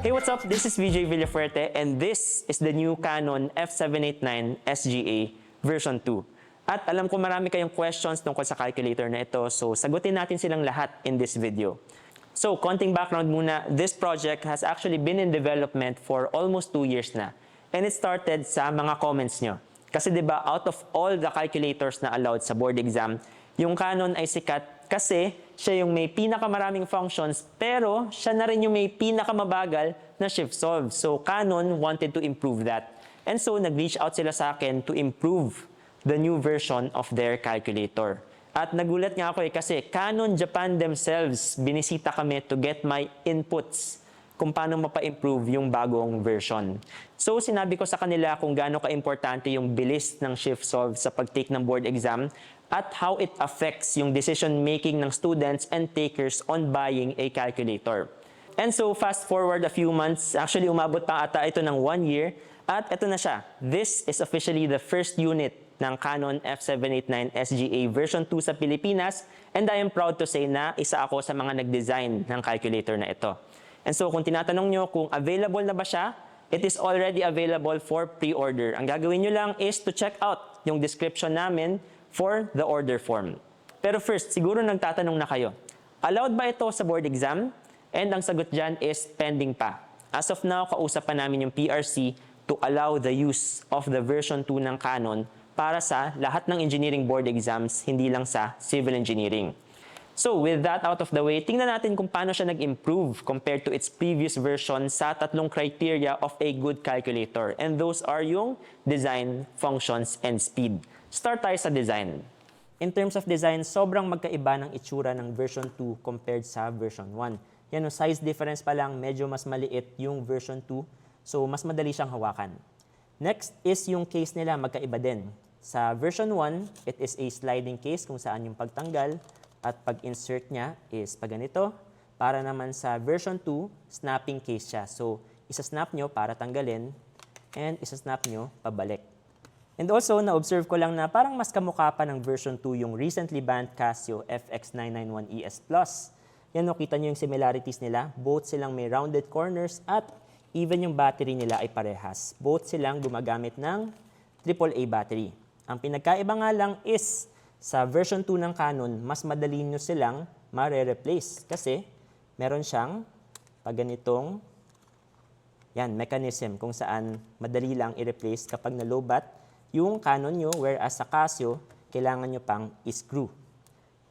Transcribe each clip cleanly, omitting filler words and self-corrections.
Hey, what's up? This is VJ Villafuerte and this is the new Canon F789 SGA version 2. At alam ko marami kayong questions tungkol sa calculator na ito, so sagutin natin silang lahat in this video. So, konting background muna, this project has actually been in development for almost 2 years na. And it started sa mga comments nyo. Kasi 'di ba, out of all the calculators na allowed sa board exam, yung Canon ay sikat kasi siya yung may pinakamaraming functions pero siya na rin yung may pinakamabagal na shift solve. So Canon wanted to improve that. And so nag-reach out sila sa akin to improve the new version of their calculator. At nagulat nga ako kasi Canon Japan themselves binisita kami to get my inputs kung paano mapa-improve yung bagong version. So sinabi ko sa kanila kung gaano ka-importante yung bilis ng shift solve sa pag-take ng board exam at how it affects yung decision-making ng students and takers on buying a calculator. And so fast forward a few months, actually umabot pa ata ito ng 1 year, at ito na siya. This is officially the first unit ng Canon F789 SGA version 2 sa Pilipinas, and I am proud to say na isa ako sa mga nag-design ng calculator na ito. And so kung tinatanong nyo kung available na ba siya, it is already available for pre-order. Ang gagawin nyo lang is to check out yung description namin for the order form. Pero first, siguro nagtatanong na kayo, allowed ba ito sa board exam? And ang sagot dyan is pending pa. As of now, kausap pa namin yung PRC to allow the use of the version 2 ng Canon para sa lahat ng engineering board exams, hindi lang sa civil engineering. So with that out of the way, tingnan natin kung paano siya nag-improve compared to its previous version sa tatlong criteria of a good calculator. And those are yung design, functions, and speed. Start tayo sa design. In terms of design, sobrang magkaiba ng itsura ng version 2 compared sa version 1. Yan, size difference pa lang, medyo mas maliit yung version 2, so mas madali siyang hawakan. Next is yung case nila, magkaiba din. Sa version 1, it is a sliding case kung saan yung pagtanggal at pag-insert niya is pag ganito. Para naman sa version 2, snapping case siya. So, isa-snap nyo para tanggalin and isa-snap nyo pabalik. And also, na-observe ko lang na parang mas kamukha pa ng version 2 yung recently banned Casio FX991ES Plus. Yan, kita nyo yung similarities nila. Both silang may rounded corners at even yung battery nila ay parehas. Both silang gumagamit ng AAA battery. Ang pinagkaiba nga lang is sa version 2 ng Canon, mas madali nyo silang mare-replace kasi meron siyang pag ganitong mechanism kung saan madali lang i-replace kapag na-lowbat yung Canon nyo, whereas sa Casio, kailangan nyo pang i-screw.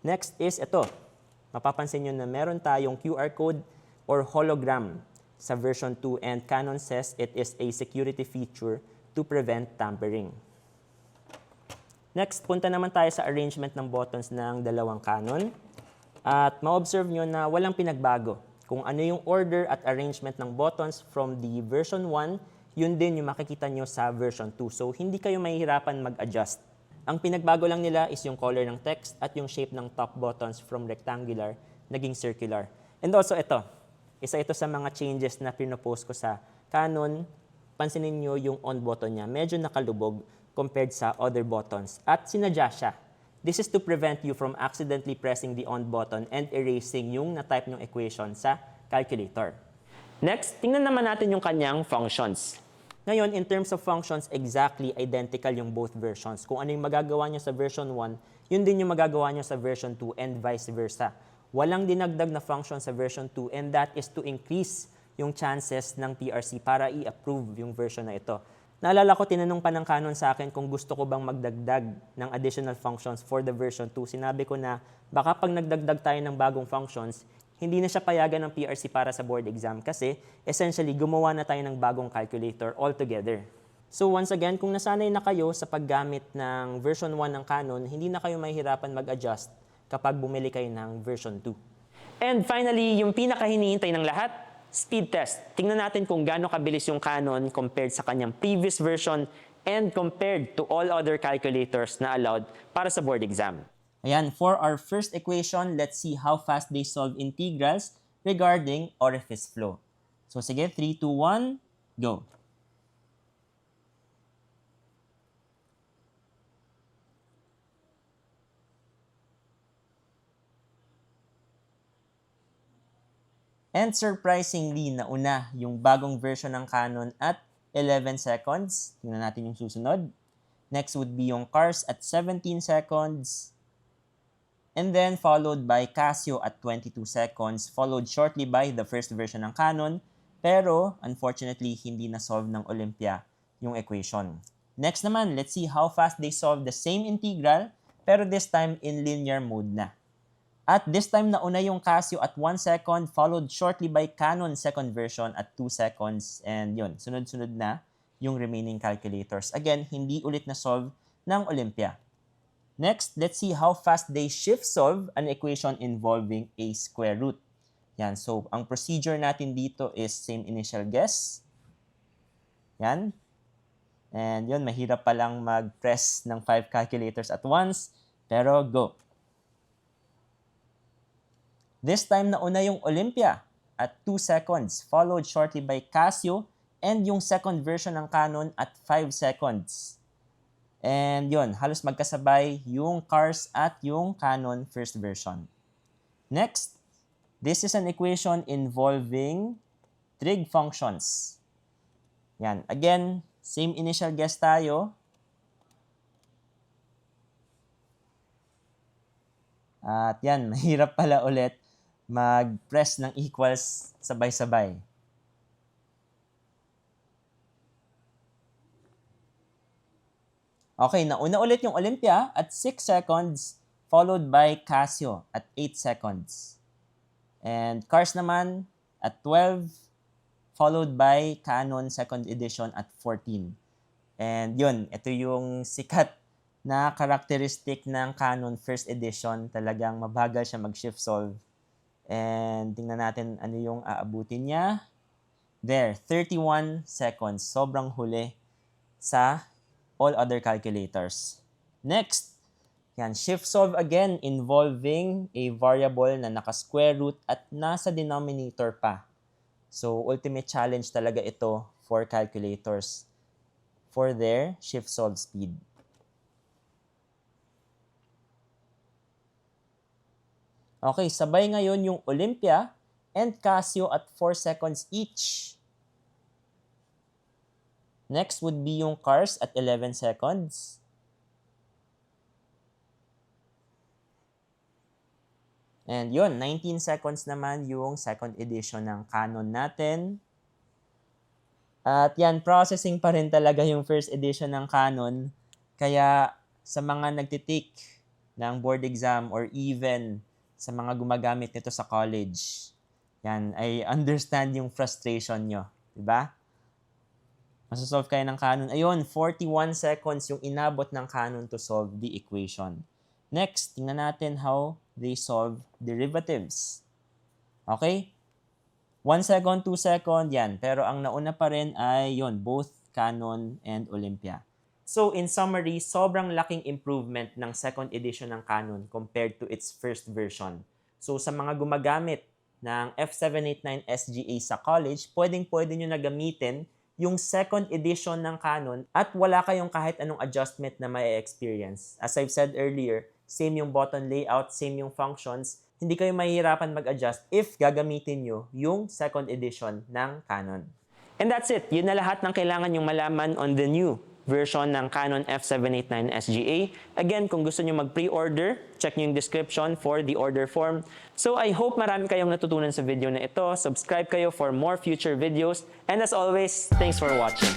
Next is ito. Mapapansin nyo na meron tayong QR code or hologram sa version 2 and Canon says it is a security feature to prevent tampering. Next, punta naman tayo sa arrangement ng buttons ng dalawang Canon. At ma-observe nyo na walang pinagbago. Kung ano yung order at arrangement ng buttons from the version 1, yun din yung makikita nyo sa version 2. So, hindi kayo mahihirapan mag-adjust. Ang pinagbago lang nila is yung color ng text at yung shape ng top buttons from rectangular naging circular. And also ito, isa ito sa mga changes na pinopose ko sa Canon. Pansinin nyo yung on button niya, medyo nakalubog compared sa other buttons. At sinadya siya. This is to prevent you from accidentally pressing the on button and erasing yung na-type ng equation sa calculator. Next, tingnan naman natin yung kanyang functions. Ngayon, in terms of functions, exactly identical yung both versions. Kung ano yung magagawa nyo sa version 1, yun din yung magagawa nyo sa version 2 and vice versa. Walang dinagdag na function sa version 2 and that is to increase yung chances ng PRC para i-approve yung version na ito. Naalala ko, tinanong pa ng Canon sa akin kung gusto ko bang magdagdag ng additional functions for the version 2. Sinabi ko na baka pag nagdagdag tayo ng bagong functions, hindi na siya payagan ng PRC para sa board exam kasi essentially gumawa na tayo ng bagong calculator altogether. So once again, kung nasanay na kayo sa paggamit ng version 1 ng Canon, hindi na kayo mahihirapan mag-adjust kapag bumili kayo ng version 2. And finally, yung pinaka-hinihintay ng lahat, speed test. Tingnan natin kung gaano kabilis yung Canon compared sa kanyang previous version and compared to all other calculators na allowed para sa board exam. Ayan, for our first equation, let's see how fast they solve integrals regarding orifice flow. So sige, 3, 2, 1, go. And surprisingly, nauna yung bagong version ng Canon at 11 seconds. Tingnan natin yung susunod. Next would be yung Cars at 17 seconds. And then followed by Casio at 22 seconds, followed shortly by the first version ng Canon, pero unfortunately hindi na-solve ng Olympia yung equation. Next naman, let's see how fast they solve the same integral, pero this time in linear mode na. At this time nauna yung Casio at 1 second, followed shortly by Canon second version at 2 seconds, and yun, sunod-sunod na yung remaining calculators. Again, hindi ulit na-solve ng Olympia. Next, let's see how fast they shift solve an equation involving a square root. Yan, so ang procedure natin dito is same initial guess. Yan. And yun, mahirap palang mag-press ng 5 calculators at once, pero go. This time nauna yung Olympia at 2 seconds, followed shortly by Casio and yung second version ng Canon at 5 seconds. And yun, halos magkasabay yung Cars at yung Canon first version. Next, this is an equation involving trig functions. Yan, again, same initial guess tayo. At yan, mahirap pala ulit mag-press ng equals sabay-sabay. Okay, nauna ulit yung Olympia at 6 seconds, followed by Casio at 8 seconds. And Cars naman at 12, followed by Canon second edition at 14. And yun, ito yung sikat na characteristic ng Canon first edition. Talagang mabagal siya mag-shift solve. And tingnan natin ano yung aabutin niya. There, 31 seconds. Sobrang huli sa all other calculators. Next, yan, shift solve again involving a variable na naka-square root at nasa denominator pa. So, ultimate challenge talaga ito for calculators for their shift solve speed. Okay, sabay ngayon yung Olympia and Casio at 4 seconds each. Next would be yung Cars at 11 seconds. And yun, 19 seconds naman yung second edition ng Canon natin. At yan, processing pa rin talaga yung first edition ng Canon. Kaya sa mga nagtitake ng board exam or even sa mga gumagamit nito sa college, yan, I understand yung frustration nyo. Diba? Masasolve kayo ng Canon. Ayun, 41 seconds yung inabot ng Canon to solve the equation. Next, tingnan natin how they solve derivatives. Okay? 1 second, 2 second, yan. Pero ang nauna pa rin ay yun, both Canon and Olympia. So, in summary, sobrang laking improvement ng second edition ng Canon compared to its first version. So, sa mga gumagamit ng F789 SGA sa college, pwedeng-pwede nyo na gamitin yung second edition ng Canon at wala kayong kahit anong adjustment na may experience. As I've said earlier, same yung button layout, same yung functions, hindi kayo mahihirapan mag-adjust if gagamitin nyo yung second edition ng Canon. And that's it. Yun na lahat ng kailangan yung malaman on the new version ng Canon F789 SGA. Again, kung gusto nyo mag-pre-order, check nyo yung description for the order form. So I hope marami kayong natutunan sa video na ito. Subscribe kayo for more future videos. And as always, thanks for watching.